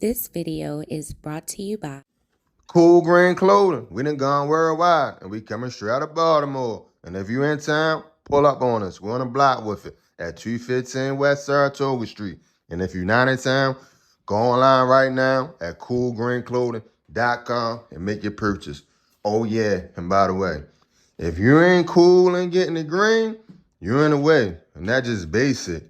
This video is brought to you by Cool Green Clothing. We done gone worldwide, and we coming straight out of Baltimore. And if you in town, pull up on us. We're on the block with it at 215 West Saratoga Street. And if you're not in town, go online right now at coolgreenclothing.com and make your purchase. Oh yeah, and by the way, if you ain't cool and getting the green, you're in the way. And that's just basic.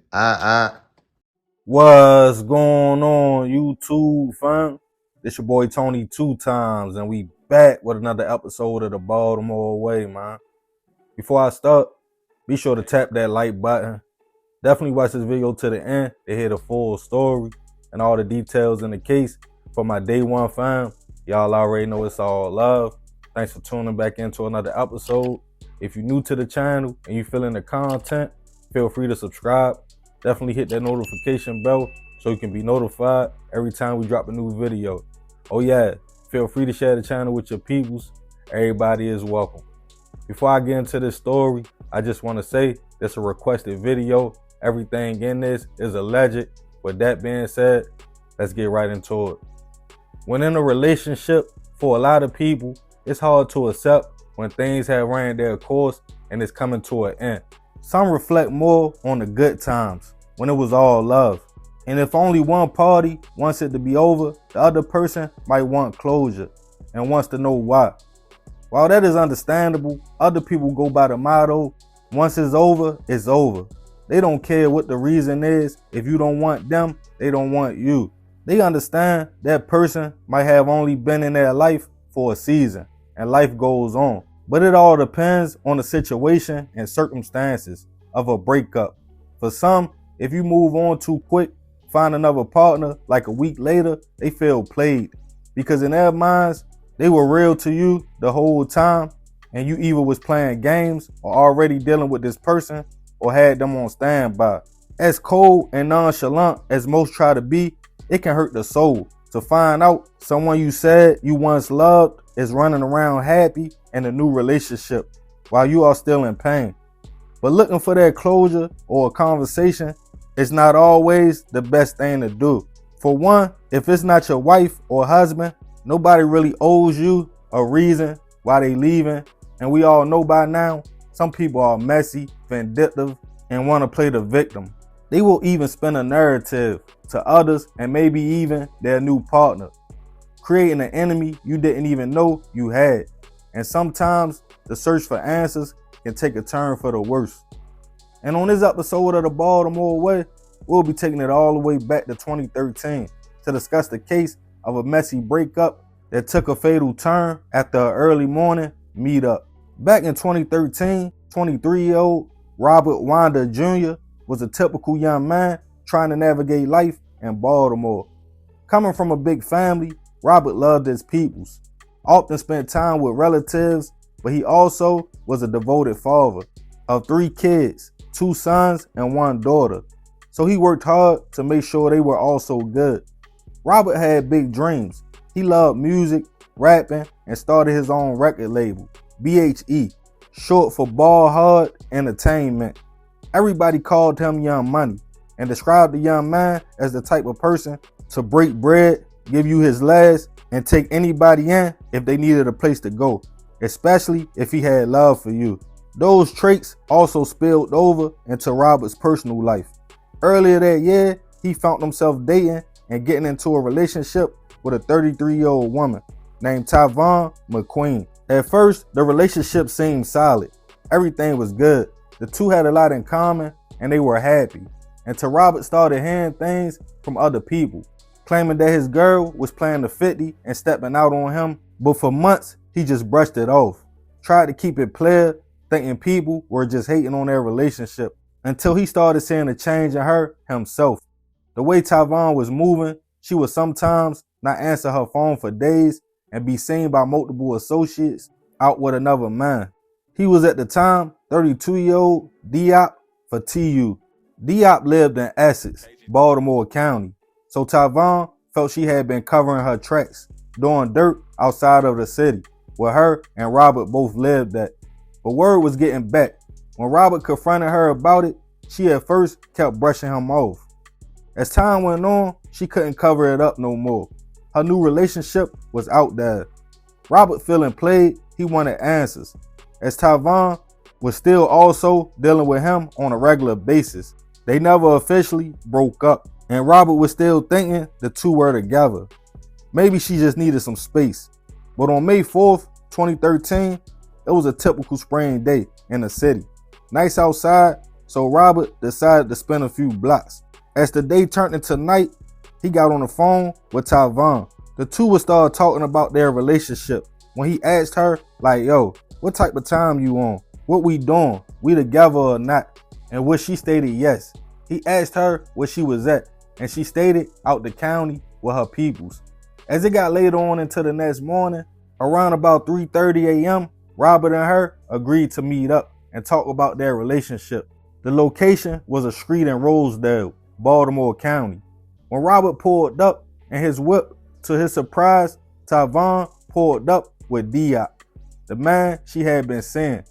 What's going on, YouTube fam? This your boy Tony 2 times, and we back with another episode of the Baltimore Way, man. Before I start, be sure to tap that like button. Definitely watch this video to the end to hear the full story and all the details in the case. For my day one fam, y'all already know it's all love. Thanks for tuning back into another episode. If you're new to the channel and you feeling the content, feel free to subscribe. Definitely hit that notification bell so you can be notified every time we drop a new video. Oh yeah, feel free to share the channel with your peoples. Everybody is welcome. Before I get into this story, I just want to say it's a requested video. Everything in this is alleged. With that being said, let's get right into it. When in a relationship, for a lot of people, it's hard to accept when things have ran their course and it's coming to an end. Some reflect more on the good times, when it was all love. And if only one party wants it to be over, the other person might want closure and wants to know why. While that is understandable, other people go by the motto, once it's over, it's over. They don't care what the reason is. If you don't want them, they don't want you. They understand that person might have only been in their life for a season and life goes on. But it all depends on the situation and circumstances of a breakup. For some, if you move on too quick, find another partner like a week later, they feel played. Because in their minds, they were real to you the whole time, and you either was playing games or already dealing with this person or had them on standby. As cold and nonchalant as most try to be, it can hurt the soul to find out someone you said you once loved is running around happy in a new relationship while you are still in pain. But looking for that closure or a conversation is not always the best thing to do. For one, if it's not your wife or husband, nobody really owes you a reason why they leaving. And we all know by now, some people are messy, vindictive, and want to play the victim. They will even spin a narrative to others and maybe even their new partner, creating an enemy you didn't even know you had. And sometimes the search for answers can take a turn for the worse. And on this episode of the Baltimore Way, we'll be taking it all the way back to 2013 to discuss the case of a messy breakup that took a fatal turn after an early morning meetup. Back in 2013, 23-year-old Robert Wanda Jr. was a typical young man trying to navigate life in Baltimore. Coming from a big family, Robert loved his peoples, often spent time with relatives, but he also was a devoted father of 3 kids, 2 sons and 1 daughter. So he worked hard to make sure they were also good. Robert had big dreams. He loved music, rapping, and started his own record label, BHE, short for Ball Hard Entertainment. Everybody called him Young Money and described the young man as the type of person to break bread, give you his last, and take anybody in if they needed a place to go, especially if he had love for you. Those traits also spilled over into Robert's personal life. Earlier that year, he found himself dating and getting into a relationship with a 33-year-old woman named Tyvonne McQueen. At first, the relationship seemed solid. Everything was good. The two had a lot in common and they were happy. Until Robert started hearing things from other people, claiming that his girl was playing the 50 and stepping out on him. But for months, he just brushed it off. Tried to keep it clear, thinking people were just hating on their relationship, until he started seeing a change in her himself. The way Tyvonne was moving, she would sometimes not answer her phone for days and be seen by multiple associates out with another man. He was at the time 32-year-old Diop Fatiyu. Diop lived in Essex, Baltimore County, so Tyvonne felt she had been covering her tracks, doing dirt outside of the city, where her and Robert both lived at. But word was getting back. When Robert confronted her about it, she at first kept brushing him off. As time went on, she couldn't cover it up no more. Her new relationship was out there. Robert feeling played, he wanted answers. As Tyvon was still also dealing with him on a regular basis. They never officially broke up, and Robert was still thinking the two were together. Maybe she just needed some space. But on May 4th, 2013, it was a typical spring day in the city. Nice outside, so Robert decided to spin a few blocks. As the day turned into night, he got on the phone with Tyvon. The two would start talking about their relationship. When he asked her, like, yo, what type of time you on? What we doing? We together or not? And what she stated yes. He asked her where she was at, and she stated out the county with her peoples. As it got later on into the next morning, around about 3:30 a.m., Robert and her agreed to meet up and talk about their relationship. The location was a street in Rosedale, Baltimore County. When Robert pulled up in his whip, to his surprise, Tyvon pulled up with Diop, the man she had been seeing.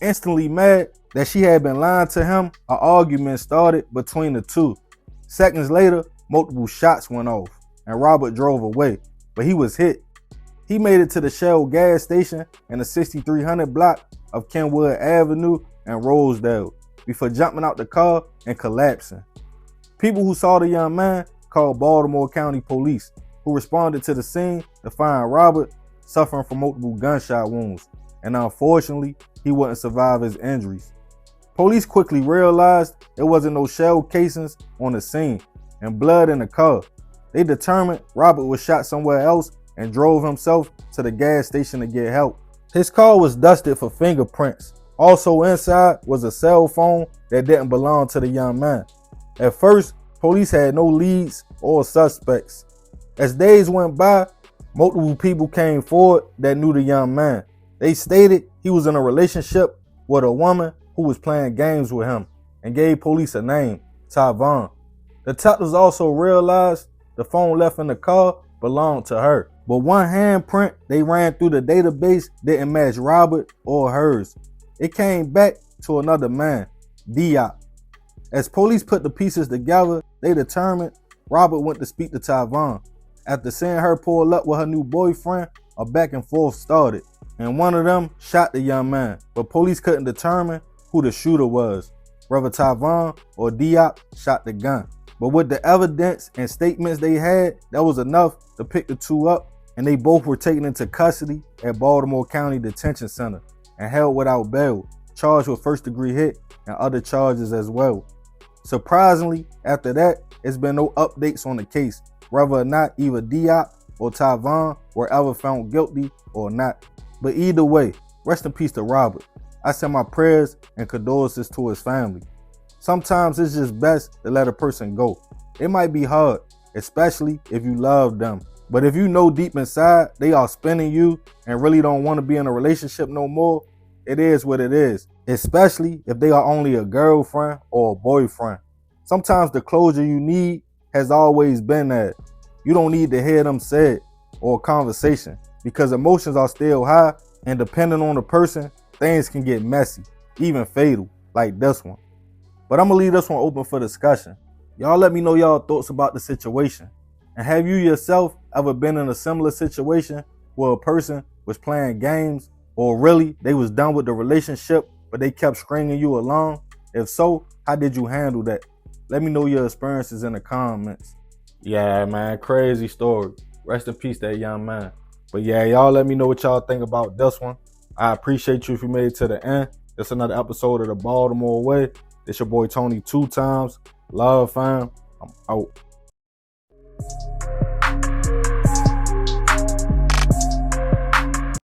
Instantly mad that she had been lying to him, an argument started between the two. Seconds later, multiple shots went off, and Robert drove away, but he was hit. He made it to the Shell gas station in the 6300 block of Kenwood Avenue and Rosedale before jumping out the car and collapsing. People who saw the young man called Baltimore County Police, who responded to the scene to find Robert suffering from multiple gunshot wounds, and unfortunately, he wouldn't survive his injuries. Police quickly realized there wasn't no shell casings on the scene and blood in the car. They determined Robert was shot somewhere else and drove himself to the gas station to get help. His car was dusted for fingerprints. Also inside was a cell phone that didn't belong to the young man. At first, police had no leads or suspects. As days went by, multiple people came forward that knew the young man. They stated he was in a relationship with a woman who was playing games with him and gave police a name, Tyvon. Detectives also realized the phone left in the car belonged to her, but one handprint they ran through the database didn't match Robert or hers. It came back to another man, Diop. As police put the pieces together, they determined Robert went to speak to Tyvon. After seeing her pull up with her new boyfriend, a back and forth started, and one of them shot the young man, but police couldn't determine who the shooter was, whether Tyvon or Diop shot the gun. But with the evidence and statements they had, that was enough to pick the two up, and they both were taken into custody at Baltimore County Detention Center and held without bail, charged with first-degree hit and other charges as well. Surprisingly, after that, there's been no updates on the case, whether or not either Diop or Tyvon were ever found guilty or not. But either way, rest in peace to Robert. I send my prayers and condolences to his family. Sometimes it's just best to let a person go. It might be hard, especially if you love them. But if you know deep inside they are spinning you and really don't want to be in a relationship no more, it is what it is. Especially if they are only a girlfriend or a boyfriend. Sometimes the closure you need has always been there. You don't need to hear them say it or a conversation because emotions are still high, and depending on the person, things can get messy, even fatal, like this one. But I'm gonna leave this one open for discussion. Y'all let me know y'all thoughts about the situation. And have you yourself ever been in a similar situation where a person was playing games, or really they was done with the relationship but they kept stringing you along? If so, how did you handle that? Let me know your experiences in the comments. Yeah, man, crazy story. Rest in peace, that young man. But yeah, y'all let me know what y'all think about this one. I appreciate you if you made it to the end. It's another episode of the Baltimore Way. It's your boy Tony 2 times. Love, fam. I'm out.